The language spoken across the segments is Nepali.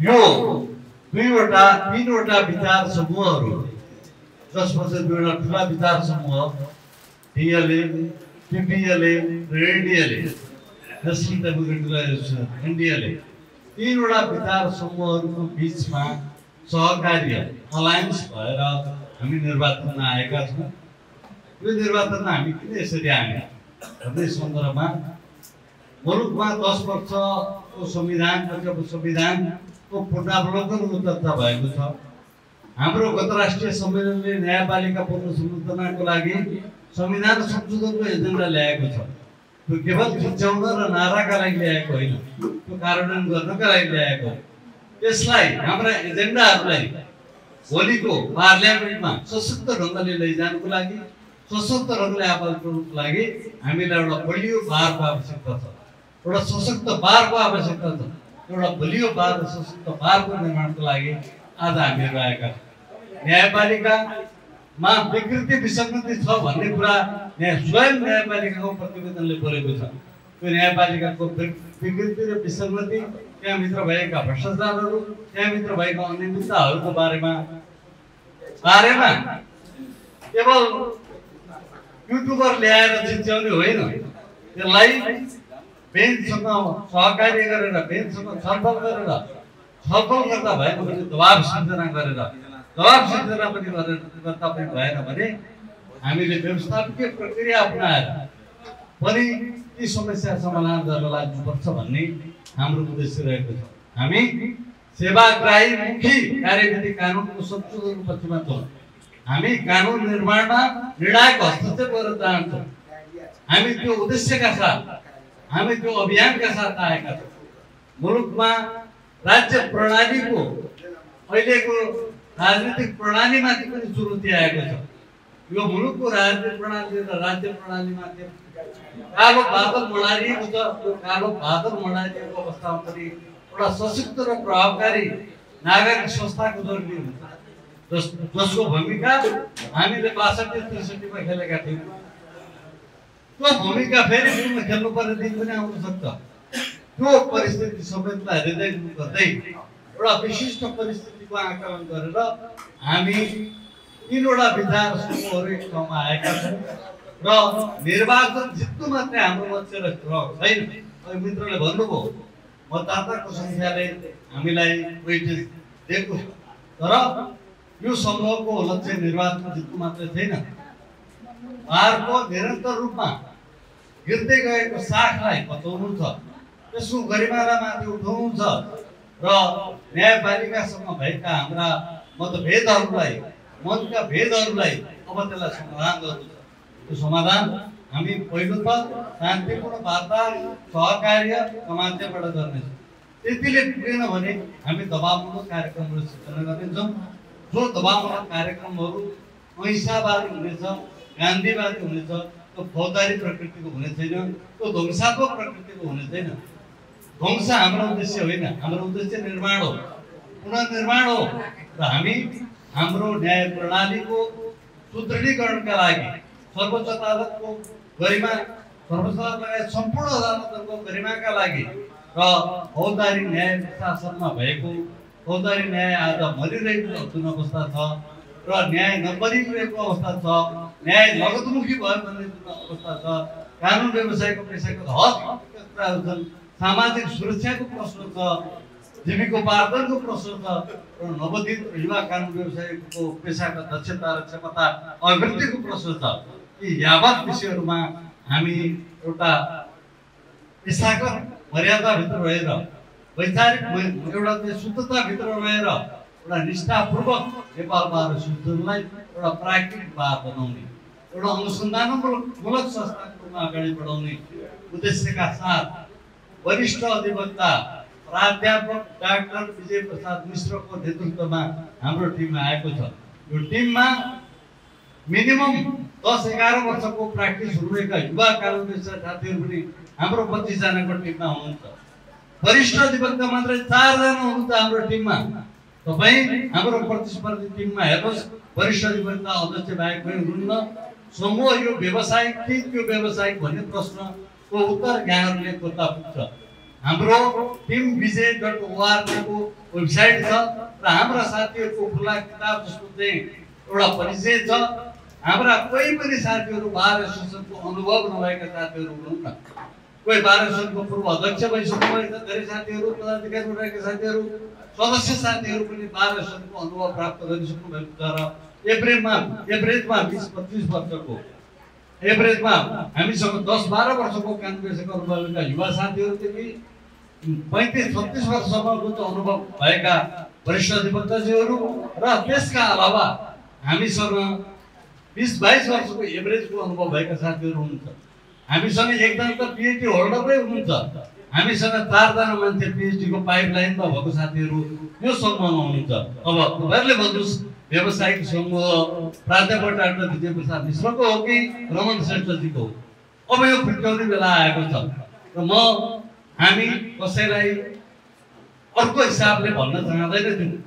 यो तीनवटा विचार समूहहरू जसमध्ये दुईवटा ठुला विचार समूह डिएलए टिपिएलए र एनडिएलए नेसनल डेमोक्रेटिक एलायन्स एनडिएलए तीनवटा विचार समूहहरूको बीचमा सहकार्य अलायन्स भएर हामी निर्वाचनमा आएका छौँ। यो निर्वाचनमा हामी किन यसरी आएका भन्ने सन्दर्भमा मुलुकमा 10 वर्षको संविधानको पुनरावलोकनको चर्चा भएको छ। हाम्रो गत राष्ट्रिय सम्मेलनले न्यायपालिका पुनर्संरचनाको लागि संविधान संशोधनको एजेन्डा ल्याएको छ। त्यो केवल चिच्याउन र नाराका लागि ल्याएको होइन, त्यो कार्यान्वयन गर्नका लागि ल्याएको हो। यसलाई हाम्रा एजेन्डाहरूलाई भोलिको पार्लियामेन्टमा सशक्त ढङ्गले लैजानको लागि, सशक्त ढङ्गले आवाज पुर्याउनको लागि हामीलाई एउटा बलियो बारको आवश्यकता छ, एउटा सशक्त बारको आवश्यकता छ। एउटा बलियो बार र सशक्त बारको निर्माणको लागि आज हामीहरू आएका छौँ। न्यायपालिकामा विकृति विसङ्गति छ भन्ने कुरा स्वयं न्यायपालिकाको प्रतिवेदनले बोलेको छ। त्यो न्यायपालिकाको विकृति र विसङ्गति, त्यहाँभित्र भएका भ्रष्टाचारहरू, त्यहाँभित्र भएका अनियमितताहरूको बारेमा केवल युट्युबर ल्याएर चिच्याउने होइन, त्यसलाई बेन्चसँग सहकार्य गरेर, बेन्चसँग छलफल गर्दा भएन भने दबाब सिर्जना पनि गर्दा पनि भएन भने हामीले व्यवस्थापकीय प्रक्रिया अपनाएर पनि ती समस्या समाधान गर्न लाग्नुपर्छ भन्ने हाम्रो उद्देश्य रहेको छ। हामी सेवाग्राहीमुखी कार्यविधि कानुनको संशोधनको पक्षमा छौँ। हामी कानुन निर्माणमा निर्णायक हस्तक्षेप गर्न चाहन्छौँ। हामी त्यो उद्देश्यका साथ, हामी त्यो अभियानका साथ आएका छौँ। मुलुकमा राज्य प्रणालीको अहिलेको राजनीतिक प्रणालीमाथि पनि चुनौती आएको छ। यो मुलुकको राजनीतिक प्रणाली र राज्य प्रणालीमाथि कालो बादल मडारिएको छ। त्यो कालो बादल मडारिएको अवस्थामा पनि एउटा सशक्त र प्रभावकारी नागरिक संस्थाको जरुरी हुन्छ, जसको भूमिका हामीले 62-63 मा खेलेका थियौँ। त्यो भूमिका फेरि खेल्नुपर्ने दिन पनि आउन सक्छ। त्यो परिस्थिति समेतलाई हृदय गर्दै एउटा विशिष्ट परिस्थितिको आकलन गरेर हामी तीनवटा विचार समूहहरू एक ठाउँमा आएका छौँ र निर्वाचन जित्नु मात्रै हाम्रो लक्ष्य छैन। मित्रले भन्नुभयो मतदाताको सङ्ख्याले हामीलाई वेटेज दिएको छ, तर यो समूहको लक्ष्य निर्वाचन जित्नु मात्रै छैन। बारको निरन्तर रूपमा गिर्दै गएको साखलाई बचाउनु छ, त्यसको गरिमालाई माथि उठाउनु छ र न्यायपालिकासँग भएका हाम्रा मतभेदहरूलाई, मनका भेदहरूलाई अब त्यसलाई समाधान गर्नु छ। त्यो समाधान हामी पहिलो त शान्तिपूर्ण वार्ता, सहकार्य माध्यमबाट गर्नेछौँ। त्यतिले पुगेन भने हामी दबावमूलक कार्यक्रमहरू सिर्जना गर्नेछौँ। जो दबावमूलक कार्यक्रमहरू अहिंसावादी हुनेछ, गान्धीवादी हुनेछ, त्यो फौजदारी प्रकृतिको हुने छैन, त्यो ध्वंसात्मक प्रकृतिको हुने छैन। ध्वंस हाम्रो उद्देश्य होइन, हाम्रो उद्देश्य निर्माण हो, पुनर्निर्माण हो। र हामी हाम्रो न्याय प्रणालीको सुदृढीकरणका लागि सर्वोच्च अदालतको गरिमा, सर्वोच्च अदालत लगायत सम्पूर्ण अदालतहरूको गरिमाका लागि र फौजदारी न्याय शासनमा भएको फौजदारी न्याय आज मरिरहेको जुन अवस्था छ र न्याय नपरिरहेको अवस्था छ, न्याय नगदमुखी भयो भन्ने जुन अवस्था छ, कानुन व्यवसायको पेसाको हक कुराहरू छन्, सामाजिक सुरक्षाको प्रश्न छ, जीविकोपार्जनको प्रश्न छ र नवोदित युवा कानुन व्यवसायको पेसाका दक्षता र क्षमता अभिवृद्धिको प्रश्न छ। यी यावत विषयहरूमा हामी एउटा पेसागत मर्यादाभित्र रहेर, वैचारिक एउटा शुद्धताभित्र रहेर एउटा निष्ठापूर्वक नेपाल बार एसोसिएसनलाई एउटा प्राकृतिक बार बनाउने, एउटा अनुसन्धानमूलक संस्थाको रूपमा अगाडि बढाउने उद्देश्यका साथ वरिष्ठ अधिवक्ता प्राध्यापक डाक्टर विजय प्रसाद मिश्रको नेतृत्वमा हाम्रो टिम आएको छ। यो टिममा मिनिमम 10-11 वर्षको प्र्याक्टिस हुनेका युवा कानुन व्यवसाय साथीहरू पनि हाम्रो 25 जनाको टिममा हुनुहुन्छ। वरिष्ठ अधिवक्ता मात्रै 4 जना हुनुहुन्छ हाम्रो टिममा। तपाईँ हाम्रो प्रतिस्पर्धी टिममा हेर्नुहोस्, वरिष्ठ अधिवक्ता अध्यक्ष बाहेक पनि हुनुहुन्न। समूह यो व्यवसायिक कि त्यो व्यवसायिक भन्ने प्रश्नको उत्तर यहाँहरूले खोज्दा पुग्छ। हाम्रो टिम विजय.org को वेबसाइट छ र हाम्रा साथीहरूको खुला किताब जस्तो चाहिँ एउटा परिचय छ। हाम्रा कोही पनि साथीहरू बार एसोसिएसनको अनुभव नभएका साथीहरू हुनुहुन्न। कोही बार एसोसिएसनको पूर्व अध्यक्ष भइसक्नुभएका धेरै साथीहरू, पदाधिकारी रहेका साथीहरू, सदस्य साथीहरू पनि बार एसोसिएसनको अनुभव प्राप्त गरिसक्नु भएको छ। र एभरेजमा 20-25 वर्षको एभरेजमा हामीसँग 10-12 वर्षको काम पेसा गर्नुभएका युवा साथीहरूदेखि 35-36 वर्षसम्मको अनुभव भएका वरिष्ठ अधिवक्ताजीहरू र त्यसका अलावा हामीसँग 20-22 वर्षको एभरेजको अनुभव भएका साथीहरू हुनुहुन्छ। हामीसँग एकजना त पिएचडी होल्डरै हुनुहुन्छ। हामीसँग 4 जना मान्छे पिएचडीको पाइपलाइनमा भएको साथीहरू यो समूहमा हुनुहुन्छ। अब तपाईहरुले भन्नुस् व्यावसायिक समूह प्राध्यापक डाक्टर विजय प्रसाद मिश्रको हो कि रमन श्रेष्ठजीको हो? अब यो खुट्याउने बेला आएको छ र हामी कसैलाई अर्को हिसाबले भन्न चाहँदैनौँ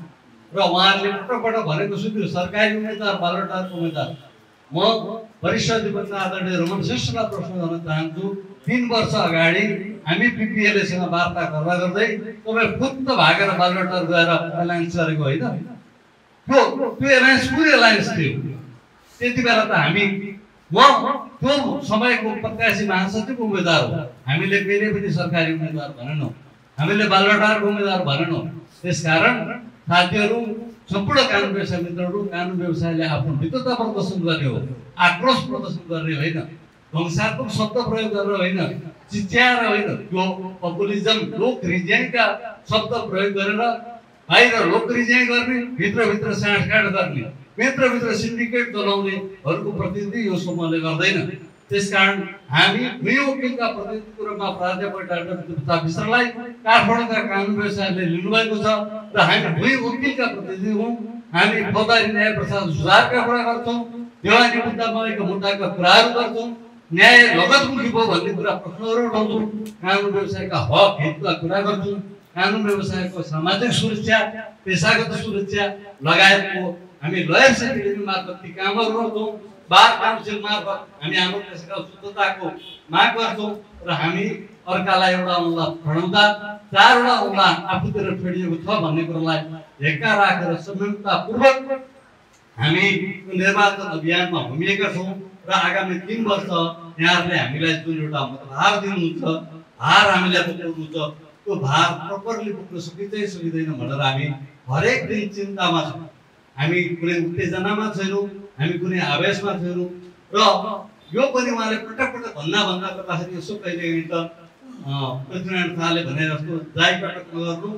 र उहाँहरूले पटक भनेको छु त्यो सरकारी उम्मेदवार बालटारको उम्मेदवार म वरिष्ठ अधिवक्ता आदरणीय रमन श्रेष्ठलाई प्रश्न गर्न चाहन्छु। 3 वर्ष अगाडि हामी पिपिएलसँग वार्ता गर्दै तपाईँ फुत्त भागेर बालटार गएर एलायन्स गरेको होइन? त्यो एलायन्स कुन एलायन्स थियो? त्यति बेला त हामी म त्यो समयको प्रत्याशी महासचिवको उम्मेदवार हो। हामीले कहिले पनि सरकारी उम्मेदवार भनेनौँ, हामीले बालटारको उम्मेदवार भनेनौँ। त्यसकारण साथीहरू, सम्पूर्ण कानुन व्यवसाय मित्रहरू, कानुन व्यवसायले आफ्नो मित्रता प्रदर्शन गर्ने हो, आक्रोश प्रदर्शन गर्ने होइन, ध्वंसात्मक शब्द प्रयोग गरेर होइन, चिच्याएर होइन, त्यो पपुलिजम लोक रिज्याइका शब्द प्रयोग गरेर बाहिर लोक रिज्याइ गर्ने, भित्रभित्र साँठगाँठ गर्ने, भित्रभित्र सिन्डिकेट चलाउनेहरूको प्रतिनिधि यो समूहले गर्दैन। त्यसकारण हामी दुई वकिलका प्रतिनिधिको रूपमा प्राध्यापक डाक्टर विजय प्रसाद मिश्रलाई काठमाडौँका कानुन व्यवसायले लिनुभएको छ र हामी दुई वकिलका प्रतिनिधि हौँ। हामी फौजदारी न्याय प्रशासन सुधारका कुरा गर्छौँ, देवानी मुद्दाका कुराहरू गर्छौँ, न्याय लगतमुखी भयो भन्ने कुरा प्रश्नहरू उठाउँछौँ, कानुन व्यवसायका हक हितका कुरा गर्छौँ, कानुन व्यवसायको सामाजिक सुरक्षा, पेशागत सुरक्षा लगायतको हामी लयर्स एकाडेमी मार्फत ती कामहरू गर्छौँ। बार काउन्सिल मार्फत हामी हाम्रो पेसागत शुद्धताको माग गर्छौँ र हामी अर्कालाई एउटा औँला फडाउँदा 4 वटा औँला आफूतिर फेडिएको छ भन्ने कुरालाई हेक्का राखेर संयमतापूर्वक हामी निर्वाचन अभियानमा घुमिएका छौँ र आगामी 3 वर्ष यहाँहरूले हामीलाई जुन एउटा मतभार दिनुहुन्छ, भार हामीलाई बोक्नुहुन्छ, त्यो भार प्रपरली बोक्न सकिँदै सकिँदैन भनेर हामी हरेक दिन चिन्तामा छौँ। हामी कुनै उत्तेजनामा छैनौँ, हामी कुनै आवेशमा छैनौँ र यो पनि उहाँले पटक पटक भन्दा गर्दाखेरि यसो कहिलेकाहीँ त पृथ्वीनारायण शाहले भने जस्तो जाई कटक नगर्नु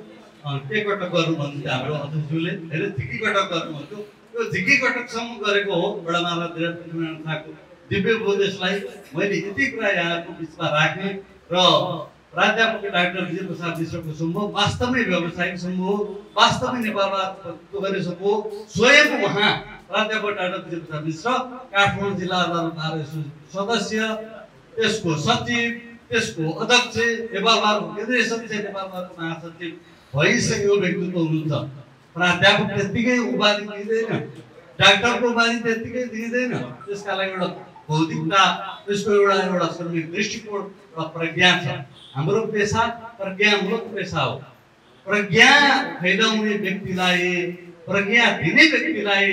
के कटक गर्नु भन्नुहुन्छ हाम्रो अध्यक्षज्यूले, धेरै झिकी कटक गर्नु भन्थ्यो। त्यो झिकी कटकसम्म गरेको हो बडामाला पृथ्वीनारायण शाहको दिव्य उपदेशलाई मैले यति कुरा यहाँको बिचमा राखेँ र प्राध्यापक डाक्टर विजय प्रसाद मिश्रको समूह वास्तवमै व्यावसायिक समूह हो, वास्तवमै नेपालवाद गर्ने समूह हो। स्वयं उहाँ प्राध्यापक डाक्टर विजय प्रसाद मिश्र काठमाडौँ जिल्ला अदालत बार सदस्य, त्यसको सचिव, त्यसको अध्यक्ष, नेपालवादको केन्द्रीय सदस्य, नेपालवादको महासचिव भइसकेको व्यक्तित्व हुनुहुन्छ। प्राध्यापक त्यत्तिकै उपाधि दिँदैन, डाक्टरको उपाधि त्यत्तिकै दिँदैन। त्यसका लागि एउटा बौद्धिकता, त्यसको एउटा श्रमिक दृष्टिकोण र प्रज्ञा छ। हाम्रो पेसा प्रज्ञामूलक पेसा हो। प्रज्ञा फैलाउने व्यक्तिलाई, प्रज्ञा दिने व्यक्तिलाई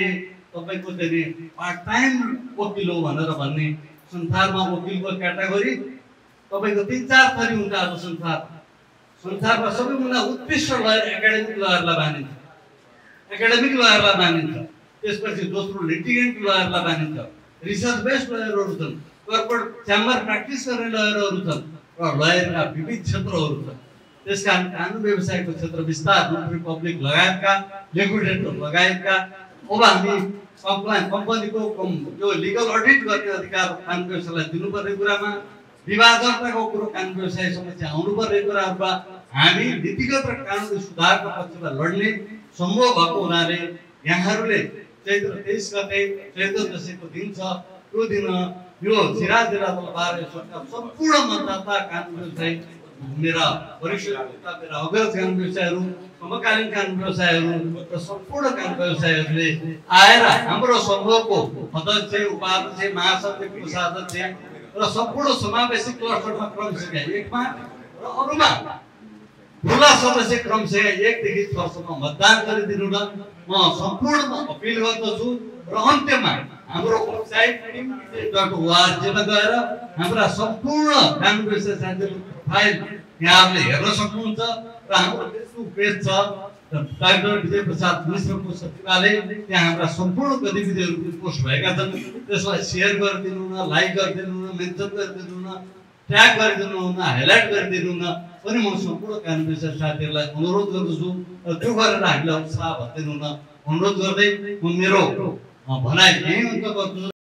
तपाईको चाहिँ पार्ट टाइम वकिल हो भनेर भन्ने संसारमा वकिलको क्याटेगोरी तपाईको 3-4 थरी हुन्छ। आज संसारमा सबैभन्दा उत्कृष्ट लयर एकाडेमिक लयरलाई मानिन्छ, एकाडेमिक लयरलाई मानिन्छ। त्यसपछि दोस्रो लिटिगेन्ट लयरलाई मानिन्छ, रिसर्च बेस्ड लयरहरू छन्, कर्पोरेट च्याम्बर प्र्याक्टिस गर्ने लयरहरू छन् र लयरका विविध क्षेत्रहरू छन्। त्यसकारण कानुन व्यवसायको क्षेत्र विस्तार, नोटरी पब्लिक लगायतका, लिक्विडेटर लगायतका, अब हामी कम्पनीको यो लिगल अडिट गर्ने अधिकार कानुन व्यवसायलाई दिनुपर्ने कुरामा, विवादताको कुरो कानुन व्यवसाय समस्या आउनुपर्ने कुराहरूमा हामी नीतिगत र कानुनी सुधारको पक्षमा लड्ने सम्भव भएको हुनाले यहाँहरूले चैत्र 23 गते चैत्र दशैँको दिन छ। त्यो दिन यो जिल्ला बार सरकार सम्पूर्ण मतदाता कानुन व्यवसाय, मेरा वरिष्ठ मेरा अग्रज कानुन व्यवसायहरू, समकालीन कानुन व्यवसायहरू र सम्पूर्ण कानुन व्यवसायहरूले आएर हाम्रो समूहको अध्यक्ष, उपाध्यक्ष, महासचिव, कोषाध्यक्ष र सम्पूर्ण समावेशी क्लस्टरमा क्रमशः 1मा र अरूमा ठुला सदस्य क्रमशः 1 देखि 6 सम्म मतदान गरिदिनु न। म सम्पूर्णमा अपिल गर्दछु र अन्त्यमा हाम्रो वेबसाइट टिम.org मा गएर हाम्रा सम्पूर्ण कानुन व्यवस्था साथीहरुको फाइल यहाँले हेर्न सक्नुहुन्छ र हाम्रो फेसबुक पेज छ डाक्टर विजय प्रसाद मिश्रको सचिवालय, त्यहाँ हाम्रा सम्पूर्ण गतिविधिहरू पोस्ट भएका छन्। त्यसलाई शेयर गरिदिनु न, लाइक गरिदिनु न, मेन्सन गरिदिनु न, ट्याग गरिदिनु न, हाइलाइट गरिदिनु न पनि म सम्पूर्ण कानुन व्यवस्था साथीहरुलाई अनुरोध गर्दछु र त्यो गरेर हामीलाई उत्साह भनिदिनु न अनुरोध गर्दै म मेरो भनाइ यही अन्त गर्छु।